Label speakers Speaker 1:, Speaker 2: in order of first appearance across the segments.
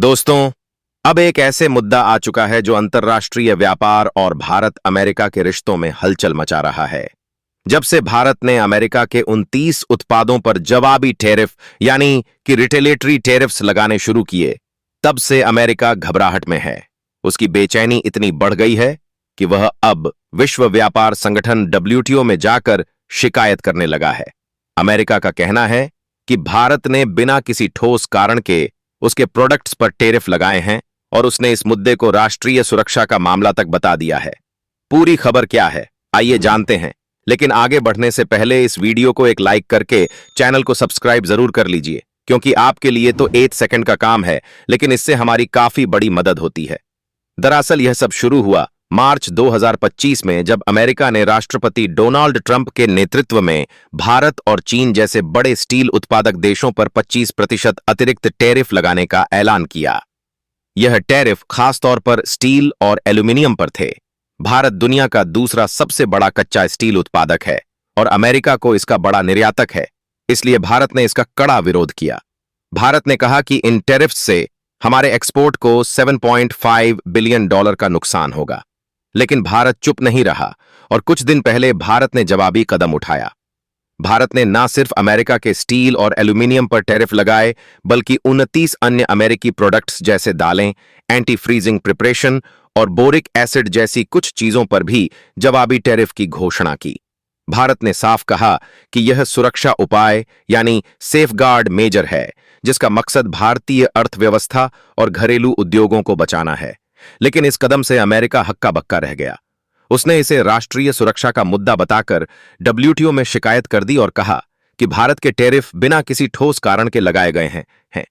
Speaker 1: दोस्तों, अब एक ऐसे मुद्दा आ चुका है जो अंतर्राष्ट्रीय व्यापार और भारत अमेरिका के रिश्तों में हलचल मचा रहा है। जब से भारत ने अमेरिका के 29 उत्पादों पर जवाबी टैरिफ यानी कि रिटेलिएटरी टैरिफ्स लगाने शुरू किए, तब से अमेरिका घबराहट में है। उसकी बेचैनी इतनी बढ़ गई है कि वह अब विश्व व्यापार संगठन WTO में जाकर शिकायत करने लगा है। अमेरिका का कहना है कि भारत ने बिना किसी ठोस कारण के उसके प्रोडक्ट्स पर टैरिफ लगाए हैं और उसने इस मुद्दे को राष्ट्रीय सुरक्षा का मामला तक बता दिया है। पूरी खबर क्या है, आइए जानते हैं। लेकिन आगे बढ़ने से पहले इस वीडियो को एक लाइक करके चैनल को सब्सक्राइब जरूर कर लीजिए, क्योंकि आपके लिए तो 8 सेकंड का काम है, लेकिन इससे हमारी काफी बड़ी मदद होती है। दरअसल यह सब शुरू हुआ मार्च 2025 में, जब अमेरिका ने राष्ट्रपति डोनाल्ड ट्रंप के नेतृत्व में भारत और चीन जैसे बड़े स्टील उत्पादक देशों पर 25% अतिरिक्त टैरिफ लगाने का ऐलान किया। यह टैरिफ खासतौर पर स्टील और एल्यूमिनियम पर थे। भारत दुनिया का दूसरा सबसे बड़ा कच्चा स्टील उत्पादक है और अमेरिका को इसका बड़ा निर्यातक है, इसलिए भारत ने इसका कड़ा विरोध किया। भारत ने कहा कि इन टैरिफ से हमारे एक्सपोर्ट को $7.5 बिलियन का नुकसान होगा। लेकिन भारत चुप नहीं रहा और कुछ दिन पहले भारत ने जवाबी कदम उठाया। भारत ने न सिर्फ अमेरिका के स्टील और एल्यूमिनियम पर टैरिफ लगाए, बल्कि 29 अन्य अमेरिकी प्रोडक्ट्स जैसे दालें, एंटी फ्रीजिंग प्रिपरेशन और बोरिक एसिड जैसी कुछ चीजों पर भी जवाबी टैरिफ की घोषणा की। भारत ने साफ कहा कि यह सुरक्षा उपाय यानी सेफगार्ड मेजर है, जिसका मकसद भारतीय अर्थव्यवस्था और घरेलू उद्योगों को बचाना है। लेकिन इस कदम से अमेरिका हक्का बक्का रह गया। उसने इसे राष्ट्रीय सुरक्षा का मुद्दा बताकर WTO में शिकायत कर दी और कहा कि भारत के टैरिफ बिना किसी ठोस कारण के लगाए गए हैं।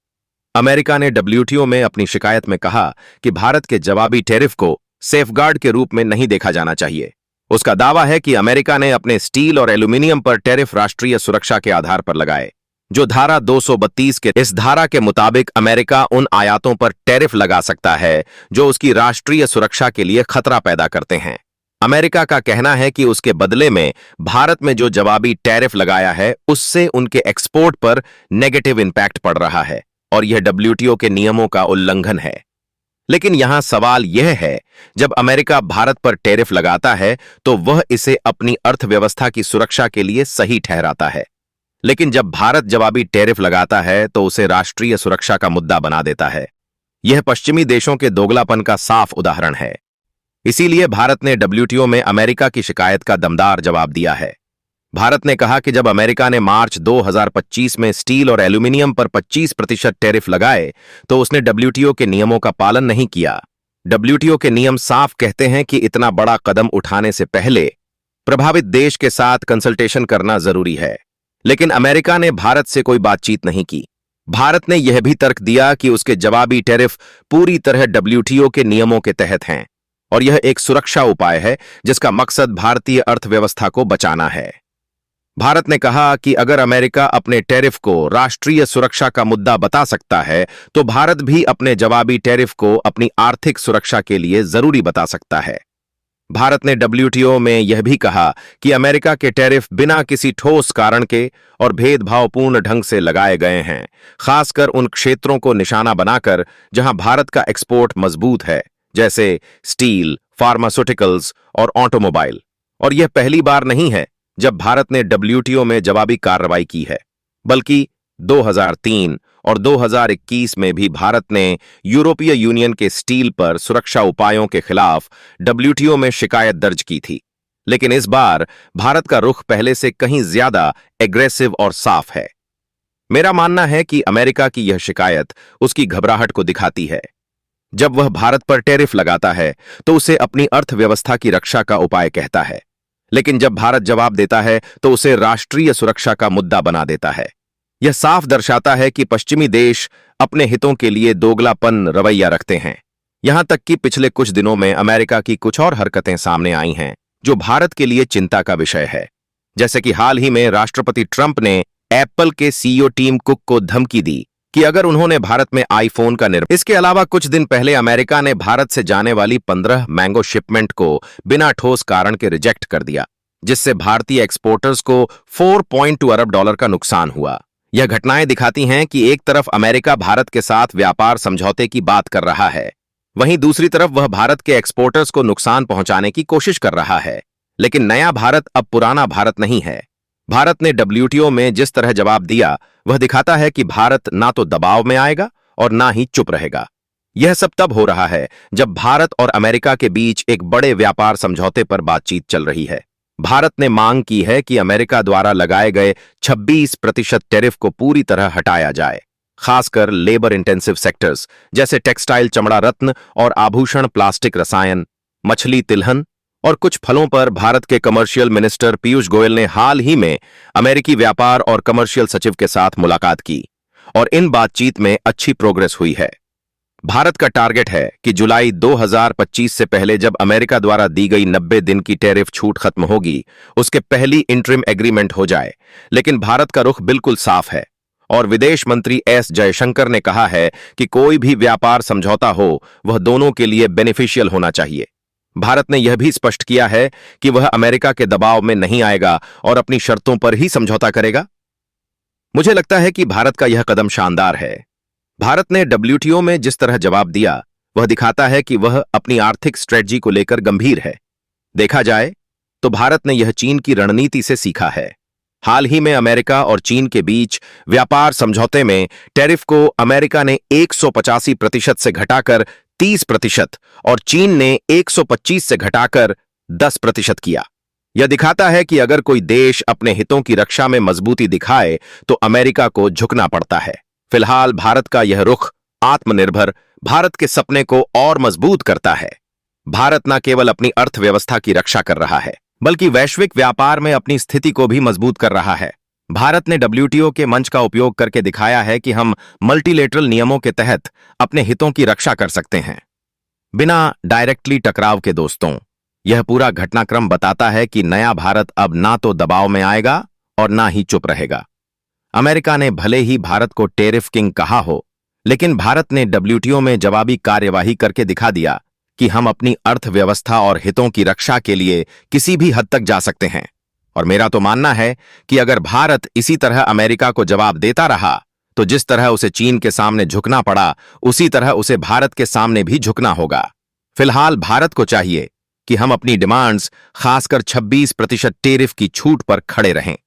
Speaker 1: अमेरिका ने WTO में अपनी शिकायत में कहा कि भारत के जवाबी टैरिफ को सेफगार्ड के रूप में नहीं देखा जाना चाहिए। उसका दावा है कि अमेरिका ने अपने स्टील और एल्यूमिनियम पर टैरिफ राष्ट्रीय सुरक्षा के आधार पर लगाए, जो धारा 232 के इस धारा के मुताबिक अमेरिका उन आयातों पर टैरिफ लगा सकता है जो उसकी राष्ट्रीय सुरक्षा के लिए खतरा पैदा करते हैं। अमेरिका का कहना है कि उसके बदले में भारत में जो जवाबी टैरिफ लगाया है, उससे उनके एक्सपोर्ट पर नेगेटिव इंपैक्ट पड़ रहा है और यह WTO के नियमों का उल्लंघन है। लेकिन यहां सवाल यह है, जब अमेरिका भारत पर टैरिफ लगाता है तो वह इसे अपनी अर्थव्यवस्था की सुरक्षा के लिए सही ठहराता है। लेकिन जब भारत जवाबी टैरिफ लगाता है तो उसे राष्ट्रीय सुरक्षा का मुद्दा बना देता है। यह पश्चिमी देशों के दोगलापन का साफ उदाहरण है। इसीलिए भारत ने WTO में अमेरिका की शिकायत का दमदार जवाब दिया है। भारत ने कहा कि जब अमेरिका ने मार्च 2025 में स्टील और एल्यूमिनियम पर 25% टैरिफ लगाए तो उसने WTO के नियमों का पालन नहीं किया। WTO के नियम साफ कहते हैं कि इतना बड़ा कदम उठाने से पहले प्रभावित देश के साथ कंसल्टेशन करना जरूरी है। लेकिन अमेरिका ने भारत से कोई बातचीत नहीं की। भारत ने यह भी तर्क दिया कि उसके जवाबी टैरिफ पूरी तरह WTO के नियमों के तहत हैं और यह एक सुरक्षा उपाय है जिसका मकसद भारतीय अर्थव्यवस्था को बचाना है। भारत ने कहा कि अगर अमेरिका अपने टैरिफ को राष्ट्रीय सुरक्षा का मुद्दा बता सकता है, तो भारत भी अपने जवाबी टैरिफ को अपनी आर्थिक सुरक्षा के लिए जरूरी बता सकता है। भारत ने WTO में यह भी कहा कि अमेरिका के टैरिफ बिना किसी ठोस कारण के और भेदभावपूर्ण ढंग से लगाए गए हैं, खासकर उन क्षेत्रों को निशाना बनाकर जहां भारत का एक्सपोर्ट मजबूत है, जैसे स्टील, फार्मास्यूटिकल्स और ऑटोमोबाइल। और यह पहली बार नहीं है जब भारत ने WTO में जवाबी कार्रवाई की है, बल्कि 2003 और 2021 में भी भारत ने यूरोपीय यूनियन के स्टील पर सुरक्षा उपायों के खिलाफ WTO में शिकायत दर्ज की थी। लेकिन इस बार भारत का रुख पहले से कहीं ज्यादा एग्रेसिव और साफ है। मेरा मानना है कि अमेरिका की यह शिकायत उसकी घबराहट को दिखाती है। जब वह भारत पर टैरिफ लगाता है तो उसे अपनी अर्थव्यवस्था की रक्षा का उपाय कहता है, लेकिन जब भारत जवाब देता है तो उसे राष्ट्रीय सुरक्षा का मुद्दा बना देता है। यह साफ दर्शाता है कि पश्चिमी देश अपने हितों के लिए दोगलापन रवैया रखते हैं। यहां तक कि पिछले कुछ दिनों में अमेरिका की कुछ और हरकतें सामने आई हैं जो भारत के लिए चिंता का विषय है। जैसे कि हाल ही में राष्ट्रपति ट्रंप ने एप्पल के CEO टिम कुक को धमकी दी कि अगर उन्होंने भारत में आईफोन का निर्माण। इसके अलावा कुछ दिन पहले अमेरिका ने भारत से जाने वाली 15 मैंगो शिपमेंट को बिना ठोस कारण के रिजेक्ट कर दिया, जिससे भारतीय एक्सपोर्टर्स को $4.2 अरब का नुकसान हुआ। यह घटनाएं दिखाती हैं कि एक तरफ अमेरिका भारत के साथ व्यापार समझौते की बात कर रहा है, वहीं दूसरी तरफ वह भारत के एक्सपोर्टर्स को नुकसान पहुंचाने की कोशिश कर रहा है। लेकिन नया भारत अब पुराना भारत नहीं है। भारत ने डब्ल्यूटीओ में जिस तरह जवाब दिया, वह दिखाता है कि भारत ना तो दबाव में आएगा और ना ही चुप रहेगा। यह सब तब हो रहा है जब भारत और अमेरिका के बीच एक बड़े व्यापार समझौते पर बातचीत चल रही है। भारत ने मांग की है कि अमेरिका द्वारा लगाए गए 26% टैरिफ को पूरी तरह हटाया जाए, खासकर लेबर इंटेंसिव सेक्टर्स जैसे टेक्सटाइल, चमड़ा, रत्न और आभूषण, प्लास्टिक, रसायन, मछली, तिलहन और कुछ फलों पर। भारत के कमर्शियल मिनिस्टर पीयूष गोयल ने हाल ही में अमेरिकी व्यापार और कमर्शियल सचिव के साथ मुलाकात की और इन बातचीत में अच्छी प्रोग्रेस हुई है। भारत का टारगेट है कि जुलाई 2025 से पहले, जब अमेरिका द्वारा दी गई 90 दिन की टैरिफ छूट खत्म होगी, उसके पहली इंटरिम एग्रीमेंट हो जाए। लेकिन भारत का रुख बिल्कुल साफ है और विदेश मंत्री एस जयशंकर ने कहा है कि कोई भी व्यापार समझौता हो वह दोनों के लिए बेनिफिशियल होना चाहिए। भारत ने यह भी स्पष्ट किया है कि वह अमेरिका के दबाव में नहीं आएगा और अपनी शर्तों पर ही समझौता करेगा। मुझे लगता है कि भारत का यह कदम शानदार है। भारत ने डब्ल्यूटीओ में जिस तरह जवाब दिया, वह दिखाता है कि वह अपनी आर्थिक स्ट्रेटजी को लेकर गंभीर है। देखा जाए तो भारत ने यह चीन की रणनीति से सीखा है। हाल ही में अमेरिका और चीन के बीच व्यापार समझौते में टैरिफ को अमेरिका ने 185% से घटाकर 30% और चीन ने 125 से घटाकर 10% किया। यह दिखाता है कि अगर कोई देश अपने हितों की रक्षा में मजबूती दिखाए तो अमेरिका को झुकना पड़ता है। फिलहाल भारत का यह रुख आत्मनिर्भर भारत के सपने को और मजबूत करता है। भारत न केवल अपनी अर्थव्यवस्था की रक्षा कर रहा है, बल्कि वैश्विक व्यापार में अपनी स्थिति को भी मजबूत कर रहा है। भारत ने डब्ल्यूटीओ के मंच का उपयोग करके दिखाया है कि हम मल्टीलेटरल नियमों के तहत अपने हितों की रक्षा कर सकते हैं, बिना डायरेक्टली टकराव के। दोस्तों, यह पूरा घटनाक्रम बताता है कि नया भारत अब ना तो दबाव में आएगा और ना ही चुप रहेगा। अमेरिका ने भले ही भारत को टैरिफ किंग कहा हो, लेकिन भारत ने डब्ल्यूटीओ में जवाबी कार्यवाही करके दिखा दिया कि हम अपनी अर्थव्यवस्था और हितों की रक्षा के लिए किसी भी हद तक जा सकते हैं। और मेरा तो मानना है कि अगर भारत इसी तरह अमेरिका को जवाब देता रहा, तो जिस तरह उसे चीन के सामने झुकना पड़ा, उसी तरह उसे भारत के सामने भी झुकना होगा। फिलहाल भारत को चाहिए कि हम अपनी डिमांड्स, खासकर 26% टैरिफ की छूट पर खड़े रहें।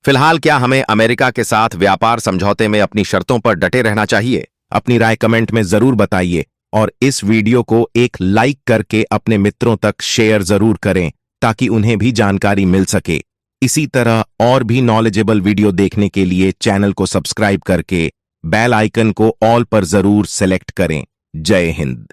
Speaker 1: फिलहाल क्या हमें अमेरिका के साथ व्यापार समझौते में अपनी शर्तों पर डटे रहना चाहिए? अपनी राय कमेंट में जरूर बताइए और इस वीडियो को एक लाइक करके अपने मित्रों तक शेयर जरूर करें ताकि उन्हें भी जानकारी मिल सके। इसी तरह और भी नॉलेजेबल वीडियो देखने के लिए चैनल को सब्सक्राइब करके बेल आइकन को ऑल पर जरूर सेलेक्ट करें। जय हिंद।